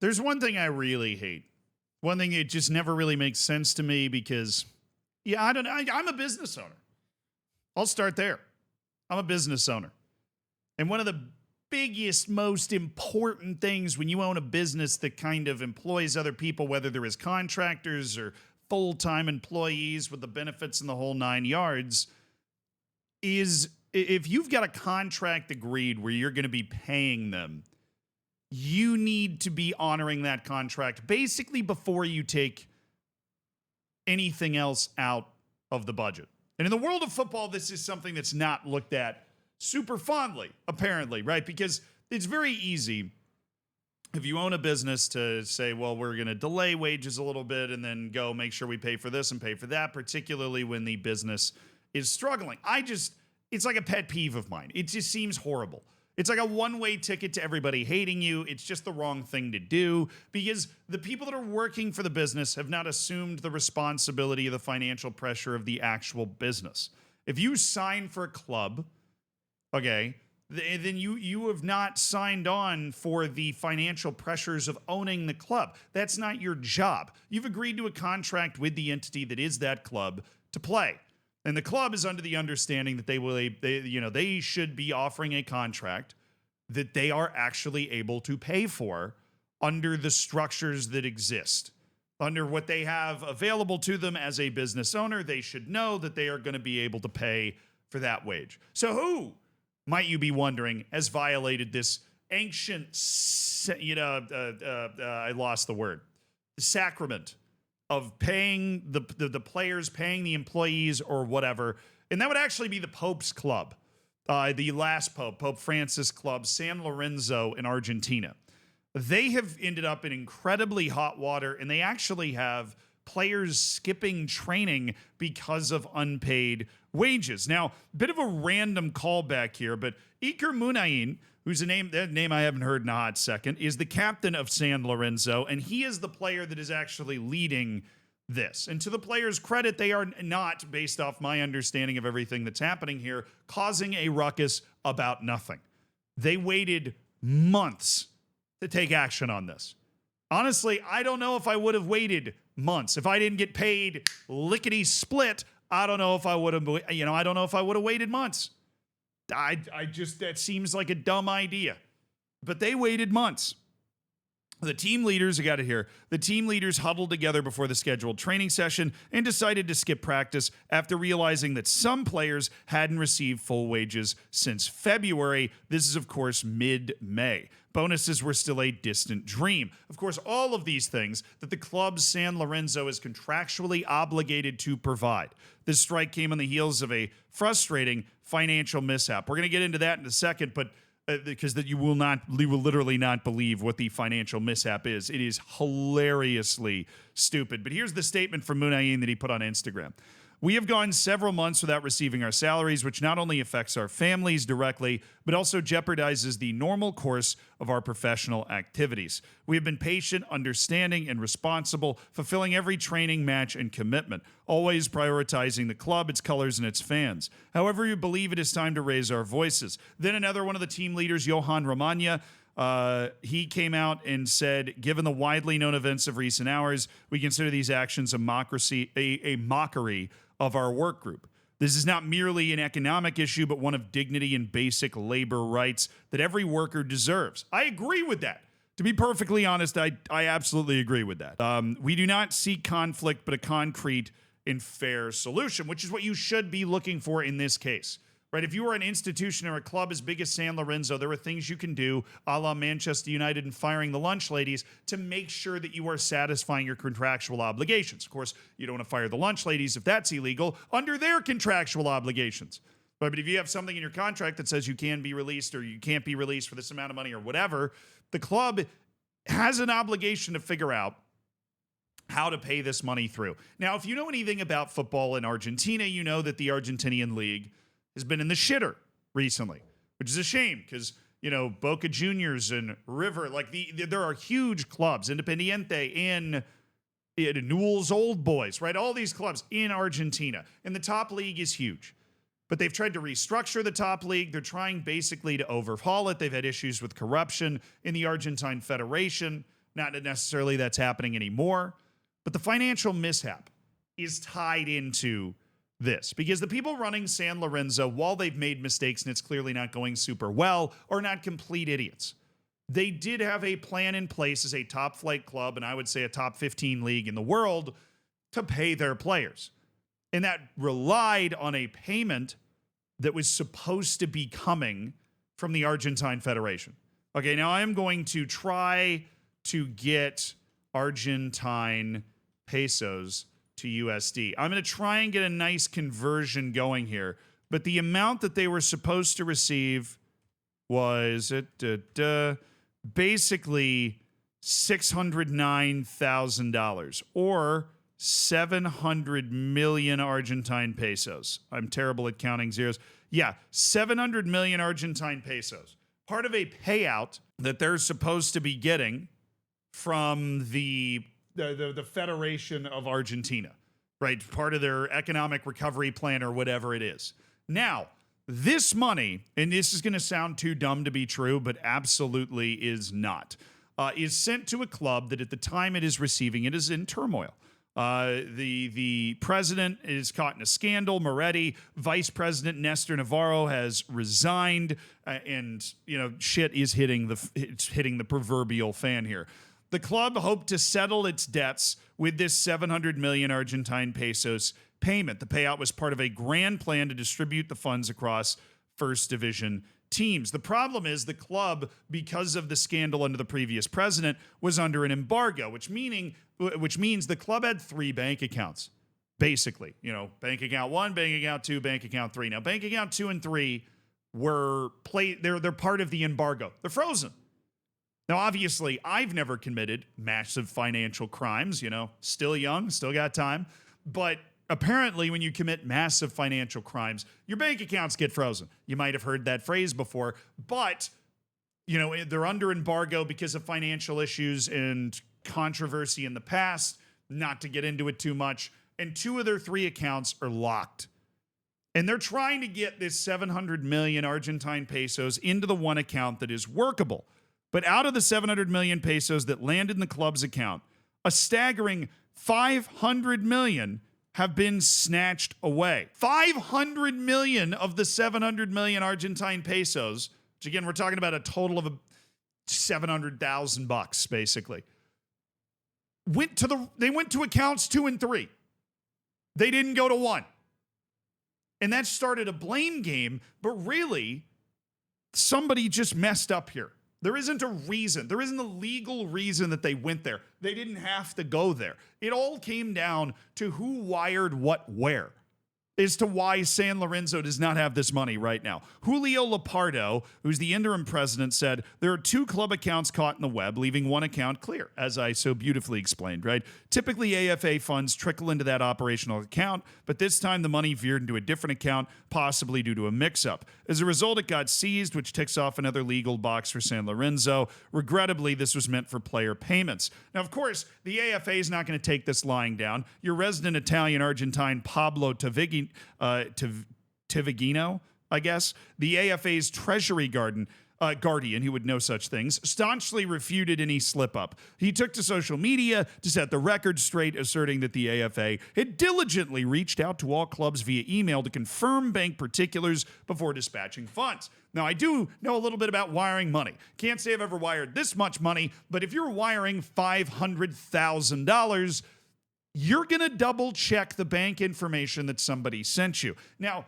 There's one thing I really hate. One thing that just never really makes sense to me because, yeah, I don't know. I'm a business owner. I'll start there. I'm a business owner. And one of the biggest, most important things when you own a business that kind of employs other people, whether they're as contractors or full-time employees with the benefits and the whole 9 yards, is if you've got a contract agreed where you're going to be paying them, you need to be honoring that contract basically before you take anything else out of the budget. And in the world of football, this is something that's not looked at super fondly, apparently, right? Because it's very easy if you own a business to say, well, we're going to delay wages a little bit and then go make sure we pay for this and pay for that, particularly when the business is struggling. It's like a pet peeve of mine. It just seems horrible. It's like a one-way ticket to everybody hating you. It's just the wrong thing to do because the people that are working for the business have not assumed the responsibility of the financial pressure of the actual business. If you sign for a club, okay, then you have not signed on for the financial pressures of owning the club. That's not your job. You've agreed to a contract with the entity that is that club to play. And the club is under the understanding that they should be offering a contract that they are actually able to pay for under the structures that exist. Under what they have available to them as a business owner, they should know that they are going to be able to pay for that wage. So who, might you be wondering, has violated this ancient, I lost the word, the sacrament of paying the players, paying the employees or whatever. And that would actually be the Pope's club, the last Pope, Pope Francis club, San Lorenzo in Argentina. They have ended up in incredibly hot water, and they actually have players skipping training because of unpaid wages. Now, bit of a random callback here, but Iker Muniain, who's that name I haven't heard in a hot second, is the captain of San Lorenzo, and he is the player that is actually leading this. And to the players' credit, they are not, based off my understanding of everything that's happening here, causing a ruckus about nothing. They waited months to take action on this. Honestly, I don't know if I would have waited months. If I didn't get paid lickety split, I don't know if I would have, I don't know if I would have waited months. That seems like a dumb idea. But they waited months. The team leaders, I got it here. The team leaders huddled together before the scheduled training session and decided to skip practice after realizing that some players hadn't received full wages since February. This is, of course, mid-May. Bonuses were still a distant dream. Of course, all of these things that the club San Lorenzo is contractually obligated to provide. This strike came on the heels of a frustrating financial mishap. We're going to get into that in a second, but because you will literally not believe what the financial mishap is. It is hilariously stupid. But here's the statement from Muniain that he put on Instagram. We have gone several months without receiving our salaries, which not only affects our families directly, but also jeopardizes the normal course of our professional activities. We have been patient, understanding, and responsible, fulfilling every training, match, and commitment, always prioritizing the club, its colors, and its fans. However, we believe it is time to raise our voices. Then another one of the team leaders, Johan Romagna, he came out and said, given the widely known events of recent hours, we consider these actions a mockery of our work group. This is not merely an economic issue, but one of dignity and basic labor rights that every worker deserves. I agree with that. To be perfectly honest, I absolutely agree with that. We do not seek conflict, but a concrete and fair solution, which is what you should be looking for in this case. Right? If you are an institution or a club as big as San Lorenzo, there are things you can do, a la Manchester United and firing the lunch ladies, to make sure that you are satisfying your contractual obligations. Of course, you don't want to fire the lunch ladies if that's illegal under their contractual obligations. But if you have something in your contract that says you can be released or you can't be released for this amount of money or whatever, the club has an obligation to figure out how to pay this money through. Now, if you know anything about football in Argentina, you know that the Argentinian League has been in the shitter recently, which is a shame because, Boca Juniors and River, there are huge clubs, Independiente in Newell's Old Boys, right? All these clubs in Argentina. And the top league is huge. But they've tried to restructure the top league. They're trying basically to overhaul it. They've had issues with corruption in the Argentine Federation. Not necessarily that's happening anymore, but the financial mishap is tied into this because the people running San Lorenzo, while they've made mistakes and it's clearly not going super well, are not complete idiots. They did have a plan in place as a top flight club, and I would say a top 15 league in the world, to pay their players. And that relied on a payment that was supposed to be coming from the Argentine Federation. Okay, now I am going to try to get Argentine pesos to USD. I'm going to try and get a nice conversion going here, but the amount that they were supposed to receive was basically $609,000 or 700 million Argentine pesos. I'm terrible at counting zeros. Yeah, 700 million Argentine pesos. Part of a payout that they're supposed to be getting from the Federation of Argentina, right? Part of their economic recovery plan or whatever it is. Now, this money, and this is going to sound too dumb to be true, but absolutely is not, is sent to a club that at the time it is receiving it is in turmoil. The president is caught in a scandal. Moretti, Vice President Nestor Navarro has resigned, and shit is hitting the proverbial fan here. The club hoped to settle its debts with this 700 million Argentine pesos payment. The payout was part of a grand plan to distribute the funds across First Division teams. The problem is the club, because of the scandal under the previous president, was under an embargo, which means the club had 3 bank accounts, basically. Bank account 1, bank account 2, bank account 3. Now, bank account 2 and 3 they're part of the embargo. They're frozen. Now, obviously, I've never committed massive financial crimes, still young, still got time. But apparently, when you commit massive financial crimes, your bank accounts get frozen. You might have heard that phrase before, but, they're under embargo because of financial issues and controversy in the past, not to get into it too much. And 2 of their 3 accounts are locked. And they're trying to get this 700 million Argentine pesos into the one account that is workable. But out of the 700 million pesos that landed in the club's account, a staggering 500 million have been snatched away. 500 million of the 700 million Argentine pesos, which again, we're talking about a total of $700,000 basically, went to accounts 2 and 3. They didn't go to 1. And that started a blame game, but really, somebody just messed up here. There isn't a reason. There isn't a legal reason that they went there. They didn't have to go there. It all came down to who wired what where as to why San Lorenzo does not have this money right now. Julio Lepardo, who's the interim president, said there are 2 club accounts caught in the web, leaving 1 account clear, as I so beautifully explained, right? Typically, AFA funds trickle into that operational account, but this time the money veered into a different account, possibly due to a mix-up. As a result, it got seized, which ticks off another legal box for San Lorenzo. Regrettably, this was meant for player payments. Now, of course, the AFA is not going to take this lying down. Your resident Italian-Argentine Pablo Tivigino, I guess, the AFA's Treasury guardian, who would know such things, staunchly refuted any slip-up. He took to social media to set the record straight, asserting that the AFA had diligently reached out to all clubs via email to confirm bank particulars before dispatching funds. Now, I do know a little bit about wiring money. Can't say I've ever wired this much money, but if you're wiring $500,000, you're going to double check the bank information that somebody sent you. Now,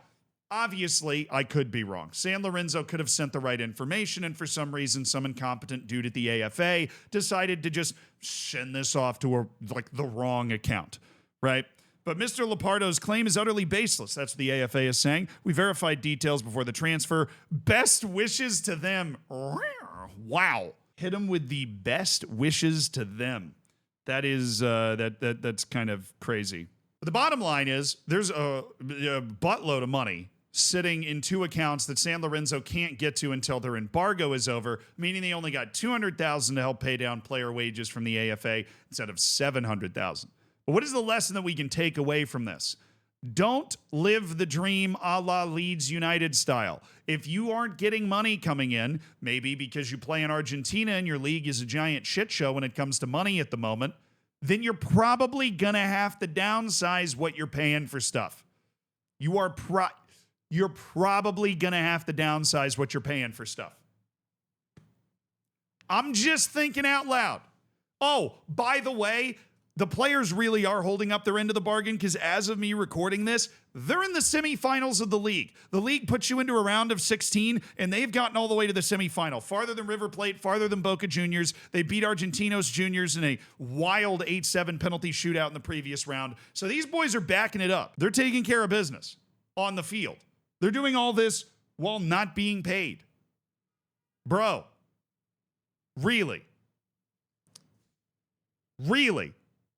obviously, I could be wrong. San Lorenzo could have sent the right information, and for some reason, some incompetent dude at the AFA decided to just send this off to the wrong account, right? But Mr. Lepardo's claim is utterly baseless. That's what the AFA is saying. We verified details before the transfer. Best wishes to them. Wow. Hit them with the best wishes to them. That is that's kind of crazy. But the bottom line is there's a buttload of money sitting in 2 accounts that San Lorenzo can't get to until their embargo is over, meaning they only got $200,000 to help pay down player wages from the AFA instead of $700,000. But what is the lesson that we can take away from this? Don't live the dream a la Leeds United style. If you aren't getting money coming in, maybe because you play in Argentina and your league is a giant shit show when it comes to money at the moment, then you're probably going to have to downsize what you're paying for stuff. You're probably going to have to downsize what you're paying for stuff. I'm just thinking out loud. Oh, by the way, the players really are holding up their end of the bargain because as of me recording this, they're in the semifinals of the league. The league puts you into a round of 16, and they've gotten all the way to the semifinal. Farther than River Plate, farther than Boca Juniors. They beat Argentinos Juniors in a wild 8-7 penalty shootout in the previous round. So these boys are backing it up. They're taking care of business on the field. They're doing all this while not being paid. Bro, really? Really?